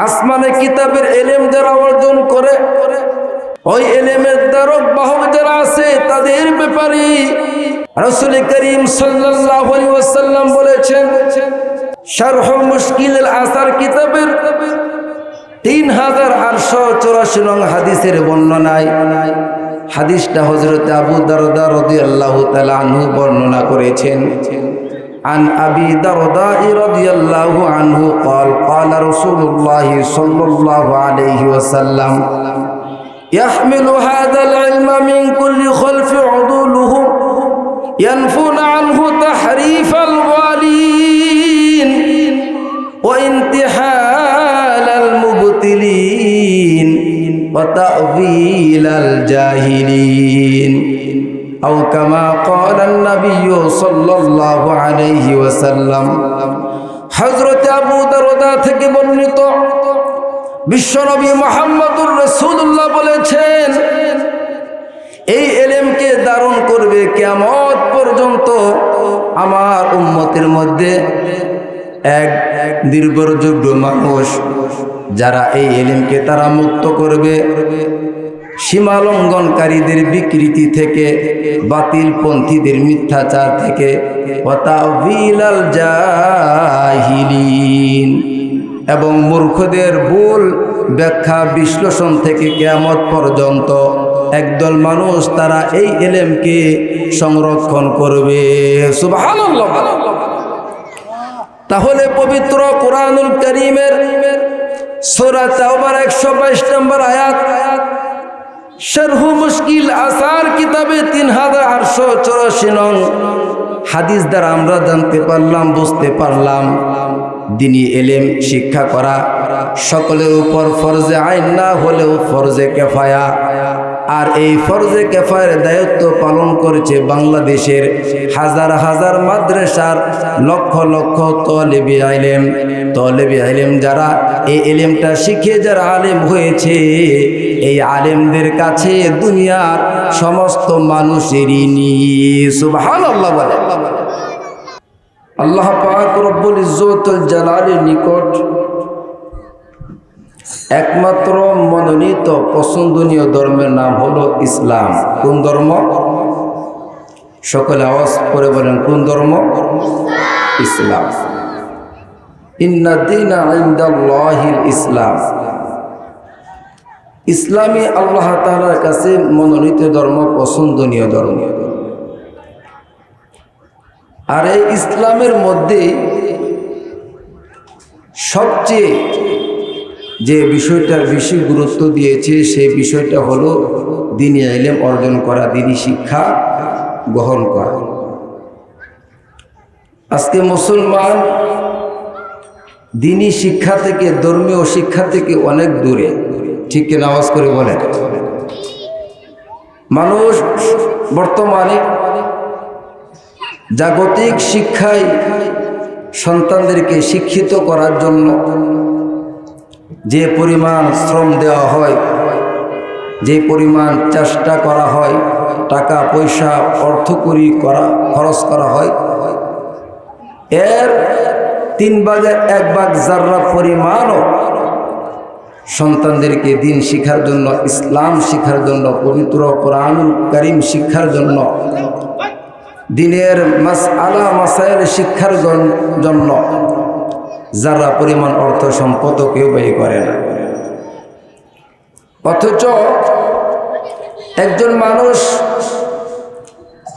আসমানে কিতাবের এলেম যারা অর্জন করে, ওই এলেমের দ্বারক বাহক যারা আছে তাদের ব্যাপারে রাসূল করিম সাল্লাল্লাহু আলাইহি ওয়াসাল্লাম বলেছেন, শারহ মুশকিল আসার কিতাবের 3884 নং হাদিসের বর্ণনায়, হাদিসটা হযরত আবু দারদা রাদিয়াল্লাহু তাআলা আনহু বর্ণনা করেছেন। عن أبي درداء رضي الله عنه قال قال رسول الله صلى الله عليه وسلم يحمل هذا العلم من كل خلف عدولهم ينفون عنه تحريف الغالين وانتحال المبتلين وتأويل الجاهلين أو كما قال النبي صلى الله عليه وسلم। হযরত আবু দারদা থেকে বর্ণিত বিশ্বনবী মুহাম্মদুর রাসূলুল্লাহ বলেছেন, এই ইলমকে ধারণ করবে কিয়ামত পর্যন্ত আমার উম্মতের মধ্যে এক নির্ভরযোগ্য মানুষ, যারা এই ইলমকে তারা মুক্ত করবে সীমা লঙ্ঘনকারীদের বিকৃতি থেকে, বাতিল পন্থীদের মিথ্যাচার থেকে, ওয়াতাউবিলাল জাহিলিন এবং মূর্খদের ভুল ব্যাখ্যা বিশ্লেষণ থেকে কিয়ামত পর্যন্ত একদল মানুষ তারা এই ইলমকে সংরক্ষণ করবে। সুবহানাল্লাহ। তাহলে পবিত্র কোরআনুল কারীমের সূরা তাওবার 122 নম্বর আয়াত, শারহ মুশকিল আসার কিতাবে 3884 নং হাদিস দ্বারা আমরা জানতে পারলাম, বুঝতে পারলাম দ্বীনি ইলম শিক্ষা করা সকলের উপর ফরজে আইন না হলেও ফরজে কিফায়া। আর এই ফরজে কিফায়ার দায়িত্ব পালন করেছে বাংলাদেশের হাজার হাজার মাদ্রাসার লক্ষ লক্ষ তলেবে ইলম যারা এই ইলমটা শিখে যারা আলেম হয়েছে, এই আলেমদের কাছে দুনিয়ার সমস্ত মানুষেরই নি। সুবহানাল্লাহ বলে। আল্লাহ পাক রব্বুল ইজ্জতুল জালালের নিকট একমাত্র মনোনীত পছন্দনীয় ধর্মের নাম হলো ইসলাম। কোন ধর্ম? সকলে আওয়াজ করে বলেন, কোন ধর্ম? ইসলাম। ইন্না দীনা ইনদাল্লাহিল ইসলাম। ইসলামী আল্লাহ তাআলার কাছে মনোনীত ধর্ম, পছন্দনীয় ধর্ম। আর এই ইসলামের মধ্যে সবচেয়ে যে বিষয়টার বেশি গুরুত্ব দিয়েছে সেই বিষয়টা হলো দ্বীনি ইলম অর্জন করা, দ্বীনি শিক্ষা গ্রহণ করা। আজকে মুসলমান দ্বীনি শিক্ষা থেকে, ধর্মীয় শিক্ষা থেকে অনেক দূরে। ঠিক কিনা? আওয়াজ করে বলেন। মানুষ বর্তমানে জাগতিক শিক্ষায় সন্তানদেরকে শিক্ষিত করার জন্য যে পরিমাণ শ্রম দেওয়া হয়, যে পরিমাণ চেষ্টা করা হয়, টাকা পয়সা অর্থকরী খরচ করা হয়, এর 3 ভাগের 1 ভাগ যার্রা পরিমাণও সন্তানদেরকে দ্বীন শিক্ষার জন্য, ইসলাম শিক্ষার জন্য, পবিত্র কোরআনুল কারীম শিক্ষার জন্য, দ্বীনের মাসআলা মাসাইল শিক্ষার জন্য যারা পরিমাণ অর্থ সম্পদ কেউ ব্যয় করে না। অথচ একজন মানুষ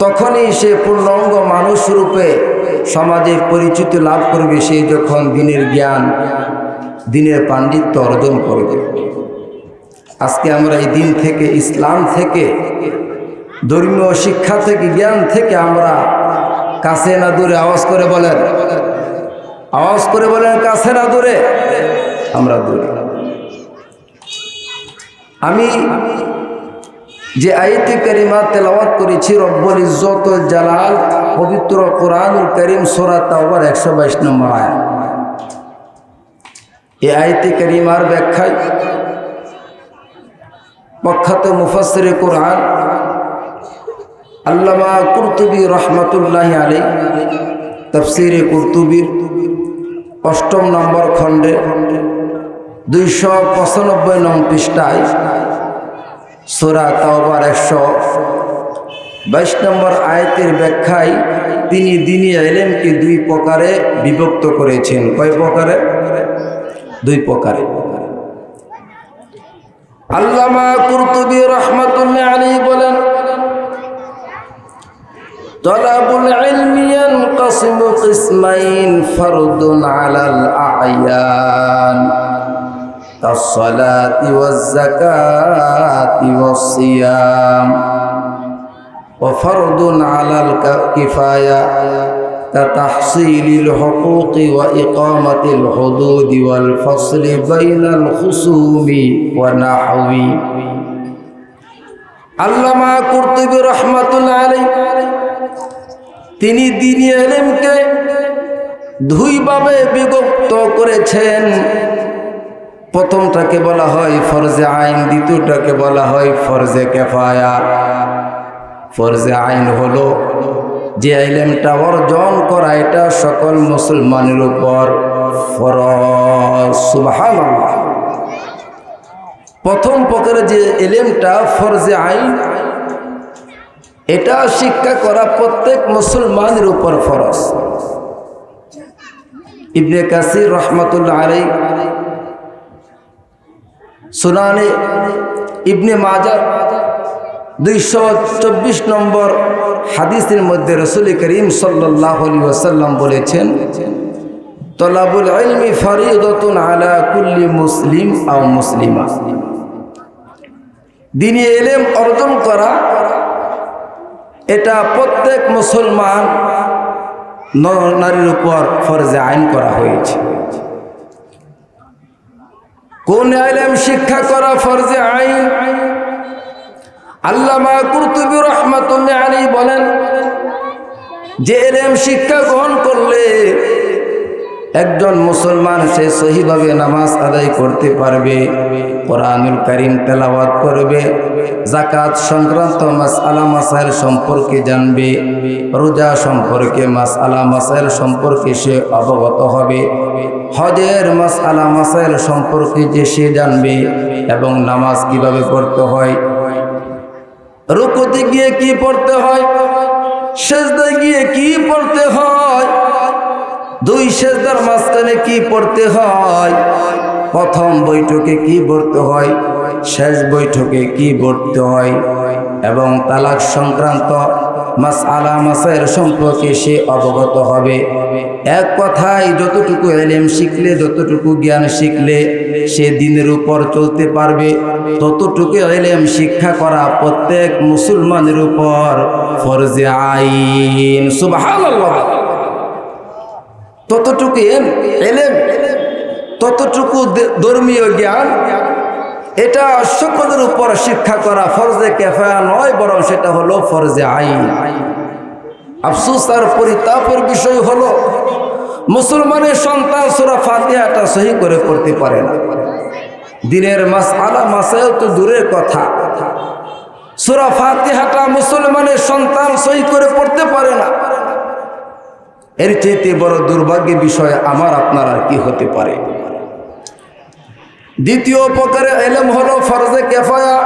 তখনই সে পূর্ণাঙ্গ মানুষ রূপে সমাজে পরিচিতি লাভ করবে সে যখন দ্বীনের জ্ঞান, দ্বীনের পাণ্ডিত্য অর্জন করবে। আজকে আমরা এই দ্বীন থেকে, ইসলাম থেকে, ধর্মীয় শিক্ষা থেকে, জ্ঞান থেকে আমরা কাছে না দূরে? আওয়াজ করে বলেন, আওয়াজ করে বলেন, কাছে না দূরে? আমরা দূরে। আমি যে আয়াতে কারিমা তেলাওয়াত করেছি রব্বুল ইজ্জতুল জালাল পবিত্র কোরআনুল কারীম সূরা তাওবার 122 নম্বর আয়াত, এই আয়াতে কারিমার ব্যাখ্যায় প্রখ্যাত মুফাসসিরে কোরআন আল্লামা কুরতুবী রহমাতুল্লাহি আলাইহি তাফসীরে কুরতুবীর 8ম নম্বর খণ্ডে 295 নং পৃষ্ঠায় সূরা তাওবার 122 নম্বর আয়াতের ব্যাখ্যায় তিনি দ্বীনি ইলমকে দুই প্রকারে বিভক্ত করেছেন। কয় প্রকারে? দুই প্রকারে। আল্লামা কুরতুবী রাহমাতুল্লাহি আলাইহি বলেন, তলাবুল ইলমি ইয়ানকাসিমু কিসমাইন ফারদুন আলাল আ'য়ান কাস-সালাতি ওয়াজ-যাকাতি ওয়াস-সিয়াম ওয়া ফারদুন আলাল কিফায়া কাতাহসিলিল হুকুকি ওয়া ইকামাতিল হুদুদি ওয়াল ফাসলি বাইনাল খুসুমি ওয়া নাহবি। আল্লামা কুরতুবী রাহমাতুল্লাহি আলাইহি তিনি দ্বীনি ইলমকে দুই ভাবে বিভক্ত করেছেন। প্রথমটাকে বলা হয় ফরজে আইন, দ্বিতীয়টাকে বলা হয় ফরজে কিফায়া। ফরজে আইন হলো যে ইলমটা অর্জন করা এটা সকল মুসলমানের উপর ফরজ। সুবহানাল্লাহ। প্রথম প্রকারে যে ইলমটা ফরজে আইন, এটা শিক্ষা করা প্রত্যেক মুসলমানের উপর ফরজ। ইবনে কাসির রাহমাতুল্লাহি আলাইহি সুনানে ইবনে মাজাহ 224 নম্বর হাদিসের মধ্যে রাসূল করিম সাল্লাল্লাহু আলাইহি ওয়াসাল্লাম বলেছেন, তলাবুল ইলমি ফরিদাতুন আলা কুল্লি মুসলিম আও মুসলিমা। দ্বীনি ইলম অর্জন করা এটা প্রত্যেক মুসলমান নারীর উপর ফরজে আইন করা হয়েছে। কোন ইলম শিক্ষা করা ফরজে আইন? আল্লামা কুরতুবী রাহমাতুল্লাহি আলাইহি বলেন, যে ইলম শিক্ষা গ্রহণ করলে একজন মুসলমান সে সহিভাবে নামাজ আদায় করতে পারবে, কোরআনুল কারীম তেলাওয়াত করবে, যাকাত সংক্রান্ত মাসআলা মাসাইল সম্পর্কে জানবে, রোজা সম্পর্কে মাসআলা মাসাইল সম্পর্কে সে অবগত হবে, হজের মাসআলা মাসাইল সম্পর্কে যে সে জানবে, এবং নামাজ কিভাবে পড়তে হয়, রুকুতে গিয়ে কি পড়তে হয়, সিজদায় গিয়ে কি পড়তে হয়, দুই সিজদার মাঝখানে কি পড়তে হয়, প্রথম বৈঠকে কি পড়তে হয়, শেষ বৈঠকে কি পড়তে হয়, এবং তালাক সংক্রান্ত মাসআলা মাসাইল সম্পর্কে সে অবগত হবে। এক কথায় যতটুকু ইলম শিখলে, যতটুকু জ্ঞান শিখলে সে দ্বীনের উপর চলতে পারবে, ততটুকু ইলম শিক্ষা করা প্রত্যেক মুসলমানের উপর ফরজে আইন। সুবহানাল্লাহ। ততটুকু ইলম, ততটুকু ধর্মীয় জ্ঞান, এটা সকলের উপর শিক্ষা করা ফরজে কিফায়া নয়, বরং সেটা হলো ফরজে আইন। আফসোস আর পরিতাপের বিষয় হলো মুসলমানের সন্তান সূরা ফাতিহাটা সহি করে পড়তে পারে না। দ্বীনের মাসআলা মাসাইল তো দূরের কথা, সূরা ফাতিহাটা মুসলমানের সন্তান সহি করে পড়তে পারে না। এর চাইতে বড় দুর্ভাগ্যের বিষয় আমার আপনার আর কি হতে পারে? দ্বিতীয় প্রকারের ইলম হলো ফরজে কিফায়া,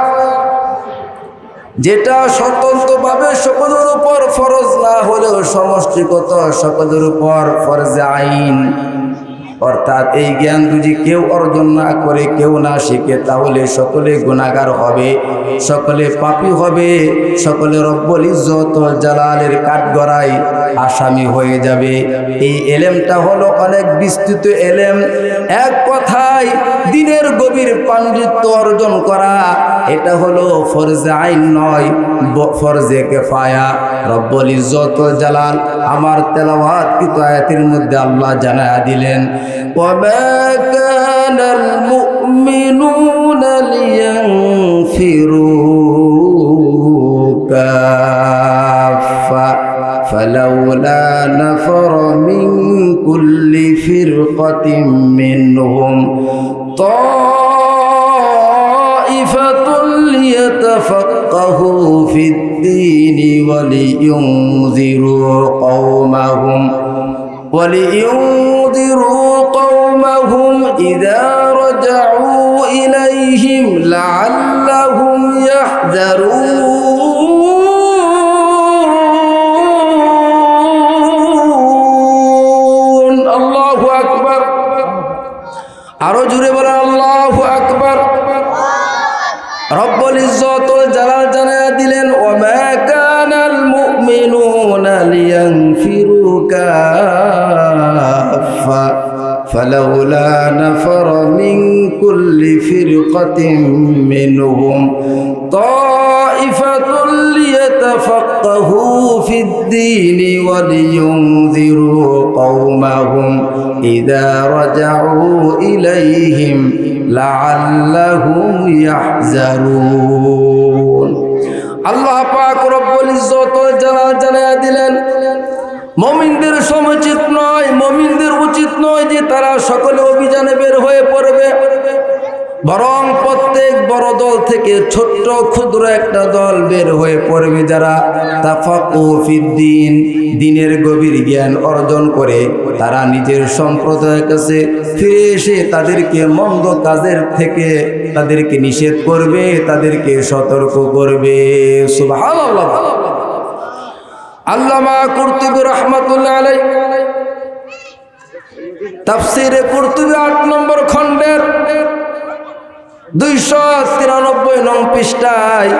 যেটা স্বতন্ত্রভাবে সকলের উপর ফরজ না হলেও সমষ্টিগত সকলের উপর ফরজে আইন। অর্থাৎ এই জ্ঞান যদি কেউ অর্জন না করে, কেউ না শিখে, তাহলে সকলে গুনাহগার হবে, সকলে পাপী হবে, সকলে রব্বুল ইজ্জত ওয়াল জালালের কাঠগড়ায় আসামি হয়ে যাবে। এই ইলমটা হলো অনেক বিস্তৃত ইলম। এক কথায় দ্বীনের গভীর পাণ্ডিত্য অর্জন করা, এটা হলো ফরজে আইন নয়, ফরজে কিফায়া। রব্বুল ইজ্জত ওয়াল জালাল আমার তেলাওয়াতকৃত আয়াতের মধ্যে আল্লাহ জানায়া দিলেন, وَمَا كَانَ الْمُؤْمِنُونَ لِيَنْفِرُوا كَافَّةً فَلَوْلَا نَفَرَ مِنْ كُلِّ فِرْقَةٍ مِّنْهُمْ طَائِفَةٌ لِيَتَفَقَّهُوا فِي الدِّينِ وَلِيُنذِرُوا قَوْمَهُمْ إذا رجعوا لعلهم يحذرون الله أكبر আরো জোরে বলেন আল্লাহু আকবার রব্বুল ইজ্জত ওয়াল জালাল জানায়া দিলেন ওয়া মা কানাল মুমিনুনা লিয়ানফিরু কাফা ফালাউলা নাফারা মিন কুল্লি ফিরকাতিন মিনহুম তাইফাতুন লিয়াতাফাক্কাহু ফিদ-দীন ওয়া লিয়ুনযিরু কওমাহুম ইযা রাজাউ ইলাইহিম লাআল্লাহুম ইয়াহজারুন আল্লাহ পাক রব্বুল ইজ্জত ওয়াল জালাল জানায়া দিলেন মুমিনদের সমুচিত নয় মুমিনদের উচিত নয় যে তারা সকলে অভিযানে বের হয়ে পড়বে বরং প্রত্যেক বড় দল থেকে ছোট্ট ক্ষুদ্র একটা দল বের হয়ে পড়বে যারা তাফাক্কুহু ফিদ্দীন দ্বীনের গভীর জ্ঞান অর্জন করে তারা নিজের সম্প্রদায়ের কাছে ফিরে এসে তাদেরকে মন্দ কাজের থেকে তাদেরকে নিষেধ করবে তাদেরকে সতর্ক করবে সুবহানাল্লাহ আল্লামা কুরতুবী রাহমাতুল্লাহ আলাইহি তাফসীরে কুরতুবী 8 নম্বর খণ্ডের 293 নং পৃষ্ঠায়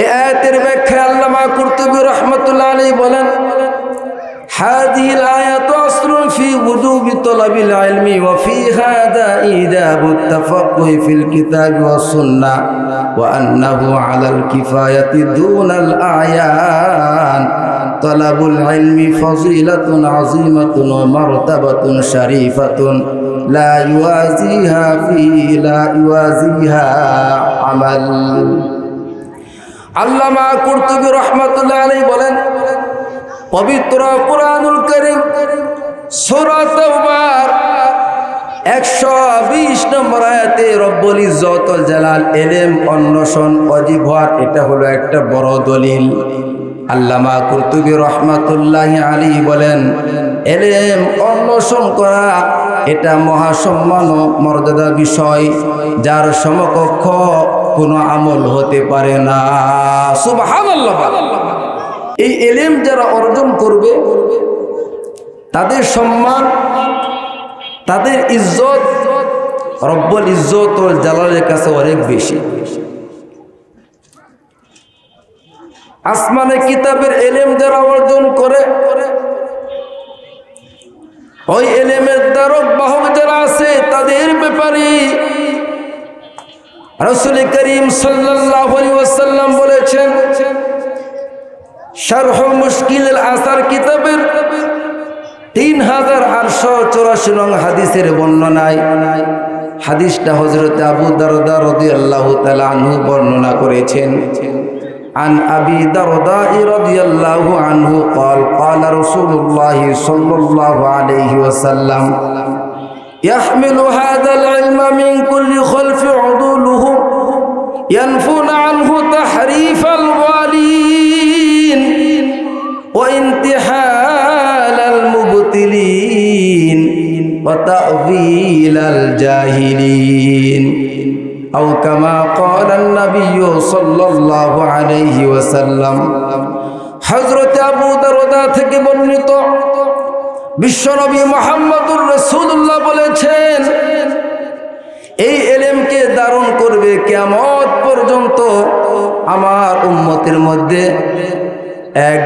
এই আয়াতের ব্যাখ্যায় আল্লামা কুরতুবী রাহমাতুল্লাহ আলাইহি বলেন هذه الآية أصل في وجوب طلب العلم وفي هذا إيجاب التفقه في الكتاب والسنة وأنه على الكفاية دون الأعيان طلب العلم فضيلة عظيمة ومرتبة شريفة لا يوازيها عمل আল্লামা কুরতুবী রাহমাতুল্লাহ আলাইহি বলেন পবিত্র কুরআনুল কারীম সূরা তাওবার 120 নম্বর আয়াতে রব্বুল ইজ্জত ওয়াল জালাল ইলম অন্বেষণ ওয়াজিব হওয়ার এটা হলো একটা বড় দলিল আল্লামা কুরতুবী রাহমাতুল্লাহি আলাইহি বলেন ইলম অন্বেষণ করা এটা মহাসম্মান ও মর্যাদা বিষয় যার সমকক্ষ কোনো আমল হতে পারে না সুবহানাল্লাহ এই ইলম যারা অর্জন করবে তাদের সম্মান তাদের ইজ্জত রব্বুল ইজ্জত ওয়াল জালালের কাছে অনেক বেশি আসমানে কিতাবের ইলম যারা অর্জন করে ওই ইলমের দ্বারক বাহক যারা আছে তাদের ব্যাপারে রাসূল করিম সাল্লাল্লাহু আলাইহি ওয়াসাল্লাম বলেছেন শারহ মুশকিল আল-আসার কিতাবের 3884 নং হাদিসের বর্ণনায় হাদিসটা হযরত আবু দারদা রাদিয়াল্লাহু তাআলা আনহু বর্ণনা করেছেন عن أبي درداء رضي الله عنه قال قال رسول الله صلى الله عليه وسلم يحمل هذا العلم من كل خلف عدولهم ينفون عنه تحريف الغالين وانتحال المبتلين وتأويل الجاهلين أو كما قال النبي صلى الله عليه وسلم حضرت أبو درداء থেকে বর্ণিত বিশ্বনবী মুহাম্মদুর রাসূলুল্লাহ বলেছেন এই ইলমকে ধারণ করবে কিয়ামত পর্যন্ত আমার উম্মতের মধ্যে এক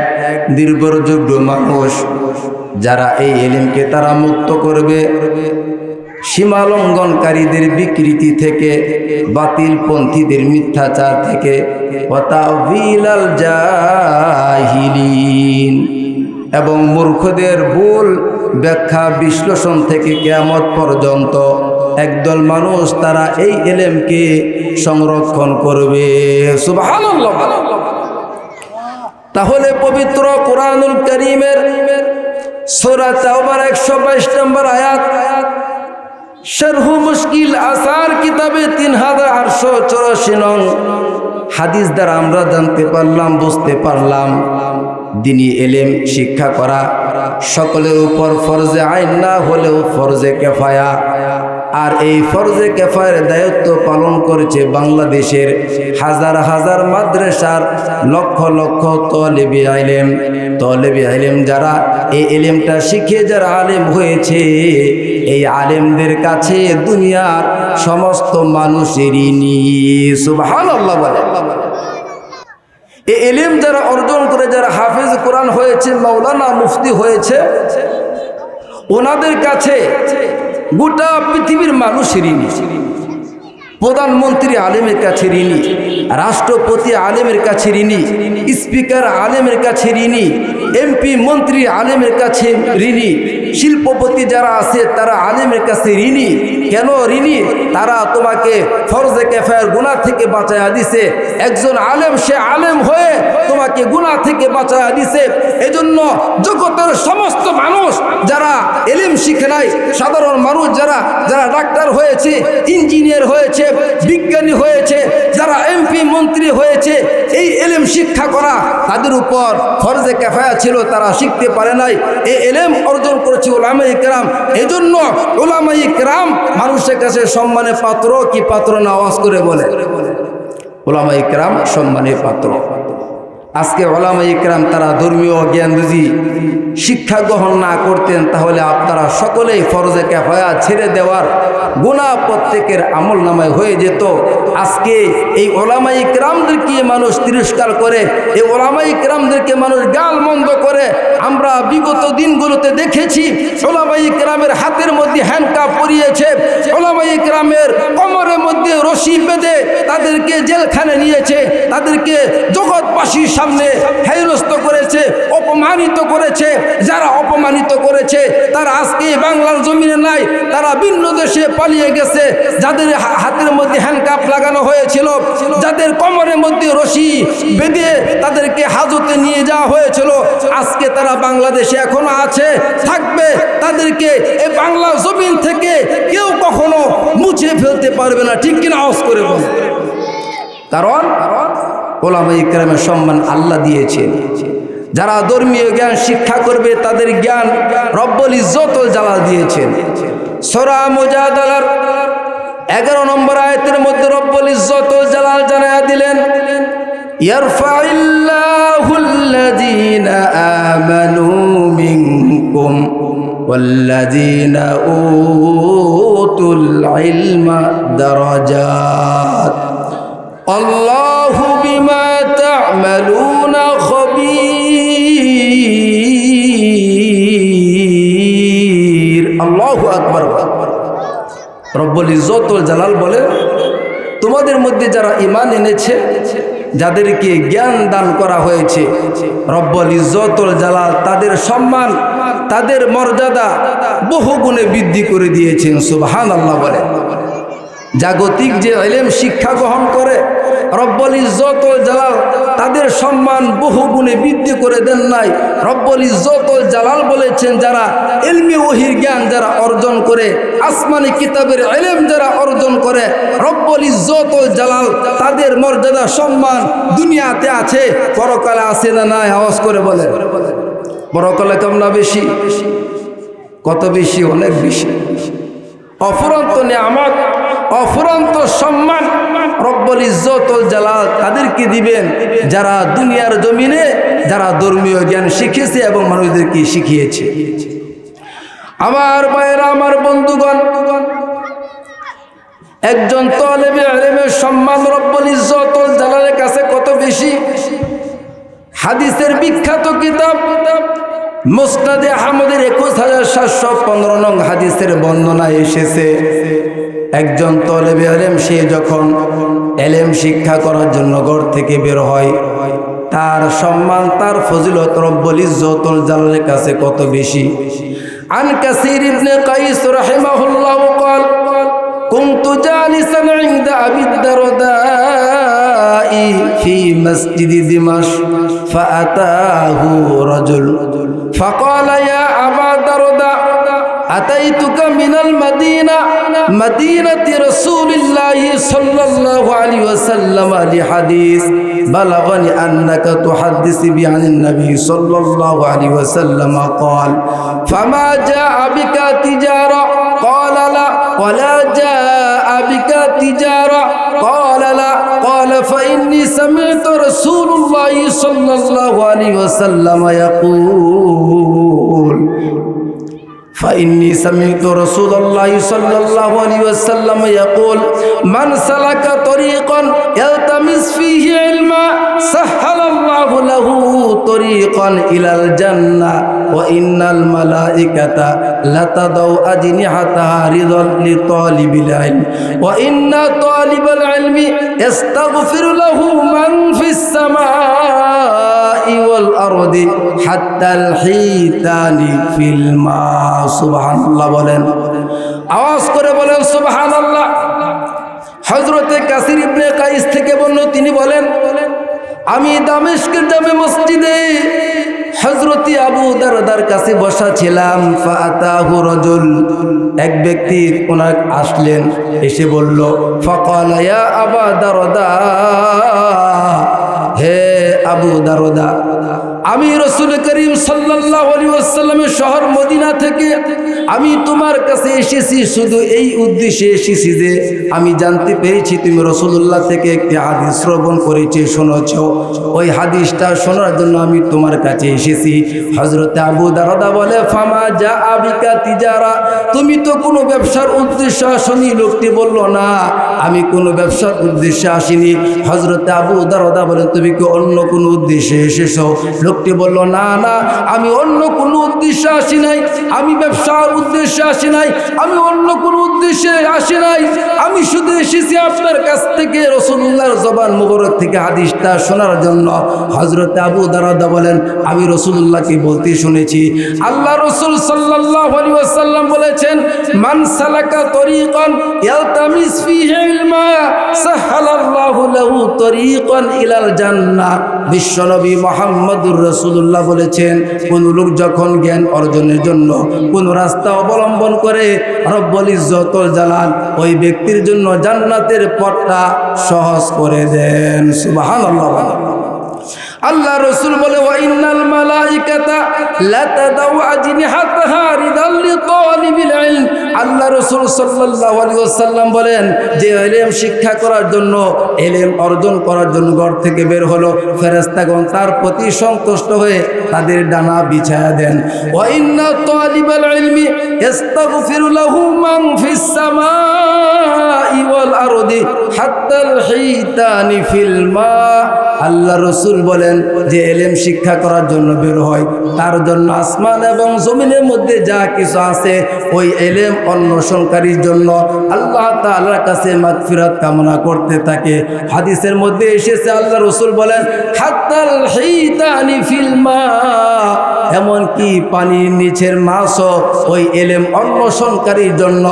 নির্ভরযোগ্য মানুষ যারা এই ইলমকে তারা মুক্ত করবে সীমা লঙ্ঘনকারীদের বিকৃতি থেকে বাতিল পন্থীদের মিথ্যাচার থেকে ওয়াতাউবিলাল জাহিলিন এবং মূর্খদের ভুল ব্যাখ্যা বিশ্লেষণ থেকে কিয়ামত পর্যন্ত একদল মানুষ তারা এই ইলমকে সংরক্ষণ করবে সুবহানাল্লাহ তাহলে পবিত্র কুরআনুল কারীমের সূরা তাওবার 122 নম্বর আয়াত শারহু মুশকিল আসার কিতাবে 3884 নং হাদিস দ্বারা আমরা জানতে পারলাম বুঝতে পারলাম দ্বীনি ইলম শিক্ষা করা সকলের উপর ফরজে আইন না হলেও ফরজে কিফায়া আর এই ফরজে কিফায়ার দায়িত্ব পালন করেছে বাংলাদেশের হাজার হাজার মাদ্রাসার লক্ষ লক্ষ তলেবে ইলম যারা এই ইলমটা শিখে যারা আলেম হয়েছে, এই আলেমদের কাছে দুনিয়ার সমস্ত মানুষেরই ঋণী। সুবহানাল্লাহ বলে। এই ইলম যারা অর্জন করে, যারা হাফেজ কোরআন হয়েছে, মাওলানা মুফতি হয়েছে, ওনাদের কাছে গোটা পৃথিবীর মানুষ ঋণী। প্রধানমন্ত্রী আলেমের কাছে ঋণী, রাষ্ট্রপতি আলেমের কাছে ঋণী, স্পিকার আলেমের কাছে ঋণী, এমপি মন্ত্রী আলেমের কাছে ঋণী, শিল্পপতি যারা আছে তারা আলেমের কাছে ঋণী। কেন ঋণী? তারা তোমাকে ফরজে কিফায়ার গুনাহ থেকে বাঁচায়া দিছে। একজন আলেম, সে আলেম হয়ে তোমাকে গুনাহ থেকে বাঁচায়া দিছে। এজন্য জগতের সমস্ত মানুষ যারা ইলম শিখে নাই, সাধারণ মানুষ যারা ডাক্তার হয়েছে, ইঞ্জিনিয়ার হয়েছে, বিজ্ঞানী হয়েছে, যারা এমপি মন্ত্রী হয়েছে, এই ইলম শিক্ষা করা তাদের উপর ফরজে কিফায়া ছিল, তারা শিখতে পারে নাই। এই ইলম অর্জন করেছে উলামায়ে কেরাম। এজন্য উলামায়ে কেরাম মানুষের কাছে সম্মানের পাত্র কি পাত্র না? আওয়াজ করে বলে। উলামায়ে কেরাম সম্মানের পাত্র। আজকে উলামায়ে কেরাম তারা ধর্মীয় জ্ঞান যদি শিক্ষা গ্রহণ না করতেন, তাহলে আপনারা সকলেই ফরজে কিফায়া ছেড়ে দেওয়ার গুনাহ প্রত্যেকের আমল নামায় হয়ে যেত। আজকে এই উলামায়ে কেরামদেরকে মানুষ তিরস্কার করে, এই উলামায়ে কেরামদেরকে মানুষ গালমন্দ করে। আমরা বিগত দিনগুলোতে দেখেছি উলামায়ে কেরামের হাতের মধ্যে হ্যান্ডকাপ পরিয়েছে, উলামায়ে কেরামের কোমরের মধ্যে রশি বেঁধে তাদেরকে জেলখানে নিয়েছে, তাদেরকে জগৎবাসীর সামনে হেনস্থ করেছে, অপমানিত করেছে। যারা অপমানিত করেছে তারা আজকে বাংলার জমিনে নাই, তারা ভিন্ন দেশে পালিয়ে গেছে। যাদের হাতের মধ্যে হ্যান্ডকাপ লাগানো হয়েছিল, যাদের কোমরের মধ্যে রশি বেঁধে তাদেরকে হাজতে নিয়ে যাওয়া হয়েছিল, আজকে তারা বাংলাদেশে এখনো আছে, থাকবে। তাদেরকে এই বাংলা জমিন থেকে কেউ কখনো মুছে ফেলতে পারবে না, ঠিক কিনা? আওয়াজ করে বল। কারণ উলামায়ে কেরামের সম্মান আল্লাহ দিয়েছেন। যারা ধর্মীয় জ্ঞান শিক্ষা করবে তাদের জ্ঞান রব্বুল ইজ্জতুল জালাল দিয়েছেন। সূরা মুজাদালার 11 নম্বর আয়াতের মধ্যে রব্বুল ইজ্জতুল জালাল জানায়া দিলেন, ইয়ারফাইল্লাহুল্লাযীনা আমানু মিনকুম ওয়াল্লাযীনা উতুল ইলমা দারাজাত আল্লাহু বিমা তা'মালুনা খবীর। আল্লাহু আকবার। রব্বুল ইজ্জতুল জালাল বলে, তোমাদের মধ্যে যারা ঈমান এনেছে, যাদেরকে জ্ঞান দান করা হয়েছে, রব্বুল ইজ্জতুল জালাল তাদের সম্মান, তাদের মর্যাদা বহু গুণে বৃদ্ধি করে দিয়েছেন। সুবহানাল্লাহ বলে। জাগতিক যে ইলম শিক্ষা গ্রহণ করে, রব্বুল ইজ্জতুল জালাল তাদের সম্মান বহু গুণে বৃদ্ধি করে দেন নাই। রব্বুল ইজ্জতুল জালাল বলেছেন, যারা ইলমে ওহীর জ্ঞান যারা অর্জন করে, আসমানি কিতাবের ইলম যারা অর্জন করে, রব্বুল ইজ্জতুল জালাল তাদের মর্যাদা সম্মান দুনিয়াতে আছে, পরকালে আছে না নাই? আওয়াজ করে বলে। পরকালে কম না বেশি? কত বেশি? অনেক বেশি। অফুরন্ত নিয়ামত, অফুরন্ত সম্মান রব্বুল ইজ্জতুল জালাল তাদেরকে দিবেন যারা দুনিয়ার জমিনে যারা ধর্মীয় জ্ঞান শিখেছে এবং মানুষদেরকে শিখিয়েছে। আমার ভাইয়েরা, আমার বন্ধুগণ, একজন তালেবে ইলমের সম্মান রব্বুল ইজ্জতুল জালালের কাছে কত বেশি। হাদিসের বিখ্যাত কিতাব মুসনাদে আহমদের 21715 নং হাদিসের বর্ণনা এসেছে, একজন তালেবে ইলম সে যখন ইলম শিক্ষা করার জন্য ঘর থেকে বের হয়, তার সম্মান, তার ফজিলত রব্বুল ইজ্জতুল জালালের কাছে কত বেশি। আন কাসির ইবনে কাইস রাহিমাহুল্লাহ قال كنت جالسا عند أبي الدرداء في مسجد دمشق فأتاه رجل فقال يا أبا الدرداء أتيتك من المدينة مدينة رسول الله صلى الله عليه وسلم لحديث بلغني أنك تحدث به عن النبي صلى الله عليه وسلم قال فما جاء بك تجارة قال لا ولا جاء بك تجارة قال لا قال فإني سمعت رسول الله صلى الله عليه وسلم يقول فإني سمعت رسول الله صلى الله عليه وسلم يقول من سلك طريقا يلتمس فيه علما سهل الله له طريقا إلى الجنة وإن الملائكة لتضع أجنحتها رضا لطالب العلم وإن طالب العلم يستغفر له من في السماء والأرض حتى الحيتان في الماء সুবহানাল্লাহ বলেন, আওয়াজ করে বলেন সুবহানাল্লাহ। হযরতে কাসির ইবনে কাইস থেকে বলল, তিনি বলেন আমি দামেস্কের জামে মসজিদে হযরত আবু দারদার কাছে বসা ছিলাম। ফাআতাহু রাজুল, এক ব্যক্তি ওনার আসলেন, এসে বলল ফাকালা ইয়া আবা দারদা, হে আবু দারদা, আমি রাসূল করিম সাল্লাল্লাহু আলাইহি ওয়াসাল্লামের শহর মদিনা থেকে আমি তোমার কাছে এসেছি, শুধু এই উদ্দেশ্যে এসেছি যে আমি জানতে পেরেছি তুমি রাসূলুল্লাহ থেকে একটি হাদিস শ্রবণ করেছি, শুনেছ। ওই হাদিসটা শোনার জন্য আমি তোমার কাছে এসেছি। হযরত আবু দারদা বলে ফামা জা আবিকা তিজারা, তুমি তো কোনো ব্যবসার উদ্দেশ্যে আসনি। লোকটি বলল না, আমি কোনো ব্যবসার উদ্দেশ্যে আসিনি। হযরত আবু দারদা বলেন তুমি কি অন্য কোনো উদ্দেশ্যে এসেছো? লোকটি বলল না না, আমি অন্য কোনো উদ্দেশ্যে আসি নাই, আমি ব্যবসার উদ্দেশ্যে আসি নাই, আমি অন্য কোনো উদ্দেশ্যে আসি নাই, আমি শুধু এসেছি আপনার কাছ থেকে রাসূলুল্লাহর জবান মুবারক থেকে হাদিসটা শোনার জন্য। হযরত আবু দারদা বলেন আমি রাসূলুল্লাহকে বলতে শুনেছি, আল্লাহ রাসূল সাল্লাল্লাহু আলাইহি ওয়াসাল্লাম বলেছেন মান সালাকা তরিকান ইয়ালতামিস ফীহি ইলমা সাহালাল্লাহু লাহু তরিকান ইলাল জান্নাহ। বিশ্বনবী মুহাম্মদুর রাসূলুল্লাহ বলেছেন কোন লোক যখন জ্ঞান অর্জনের জন্য কোন রাস্তা অবলম্বন করে রব্বুল ইজ্জতুল জালাল ওই ব্যক্তির জন্য জান্নাতের পথটা সহজ করে দেন। সুবহানাল্লাহ। আল্লাহ রাসূল বলে ওয়া ইন্নাল মালাইকাতা লাতাদাউ আজনিহাতাহা রিদাল লিতালিবিল ইলম। আল্লাহ রাসূল সাল্লাল্লাহু আলাইহি ওয়াসাল্লাম বলেন যে ইলম শিক্ষা করার জন্য, ইলম অর্জন করার জন্য ঘর থেকে বের হলো, ফেরেশতাগণ তার প্রতি সন্তুষ্ট হয়ে তাদের ডানা বিছায়া দেন। ওয়া ইন্না তালিবাল ইলমি ইস্তাগফিরু লাহু মান ফিস সামাই ওয়াল আরদি হাত্তাল হিতানি ফিল মা। আল্লাহ রাসূল বলেন যে ইলম শিক্ষা করার জন্য বের হয়, তার জন্য আসমান এবং জমিনের মধ্যে যা কিছু আছে ওই ইলম অন্বেষণকারীর জন্য আল্লাহ তাআলার কাছে মাগফিরাত কামনা করতে থাকে। হাদিসের মধ্যে এসেছে আল্লাহ রাসূল বলেন হাত্তাল হিতানি ফিল মা, এমনকি পানির নিচের মাছও ওই ইলম অন্বেষণকারীর জন্য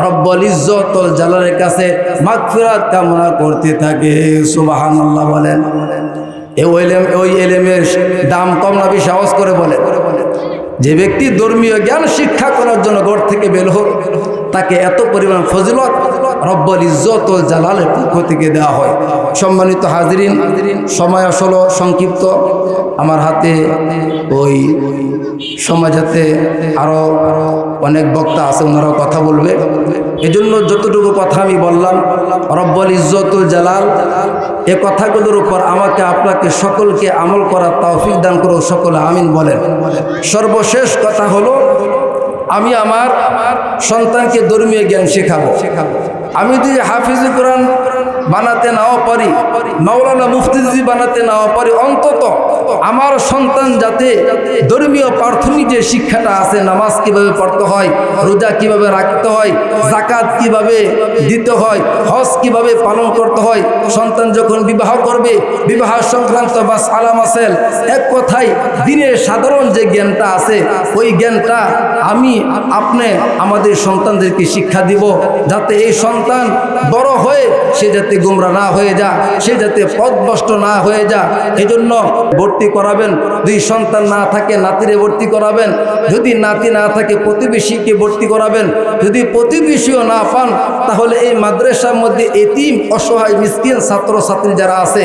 রব্বুল ইজ্জতুল জালালের কাছে মাগফিরাত কামনা করতে থাকে। সুবহানাল্লাহ বলেন। ওই ইলমের দাম কম না বেশি? আওয়াজ করে বলে। যে ব্যক্তি ধর্মীয় জ্ঞান শিক্ষা করার জন্য ঘর থেকে বের হোক, তাকে এত পরিমাণ ফজিলত রব্বুল ইজ্জতুল জালালের পক্ষ থেকে দেওয়া হয়। সম্মানিত হাজিরিন, সময় আসলে সংক্ষিপ্ত, আমার হাতে ওই সমাজেতে আরও অনেক বক্তা আছে, ওনারাও কথা বলবে। এজন্য যতটুকু কথা আমি বললাম, রব্বুল ইজ্জতুল জালাল এ কথাগুলোর উপর আমাকে আপনাকে সকলকে আমল করার তৌফিক দান করুন। সকলে আমিন বলেন। সর্বশেষ কথা হলো, আমি আমার সন্তানকে ধর্মীয় জ্ঞান শেখাবো। আমি যদি হাফিজুল কোরআন বানাতে নাও পারি, মাওলানা মুফতি যদি বানাতে নাও পারি, অন্তত আমার সন্তান যাতে ধর্মীয় প্রাথমিক যে শিক্ষাটা আছে, নামাজ কিভাবে পড়তে হয়, রোজা কিভাবে রাখতে হয়, যাকাত কিভাবে দিতে হয়, হজ কিভাবে পালন করতে হয়, সন্তান যখন বিবাহ করবে বিবাহ সংক্রান্ত বা সালাম আসেল, এক কথায় দিনের সাধারণ যে জ্ঞানটা আছে ওই জ্ঞানটা আমি আপনি আমাদের সন্তানদেরকে শিক্ষা দিব, যাতে এই সন্তান বড় হয়ে সে যাতে যাতে গুমরা না হয়ে যায়, সে যাতে পথভ্রষ্ট না হয়ে যায়। এজন্য ভর্তি করাবেন। 2 সন্তান না থাকে নাতিরে ভর্তি করাবেন, যদি নাতি না থাকে প্রতিবেশীকে ভর্তি করাবেন। যদি প্রতিবেশীও না পান তাহলে এই মাদ্রাসার মধ্যে এতিম অসহায় মিসকিন ছাত্র ছাত্রী যারা আছে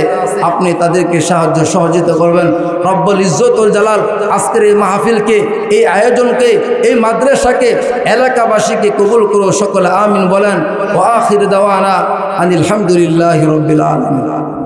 আপনি তাদেরকে সাহায্য সহযোগিতা করবেন। রব্বুল ইজ্জত ওয়াল জালাল আজকের এই মাহফিলকে, এই আয়োজনকে, এই মাদ্রাসাকে, এলাকাবাসীকে কবুল করো। সকলে আমিন বলেন। ওয়া আখির দাওয়ানা আনিল হামদুলিল্লাহি রাব্বিল আলামিন।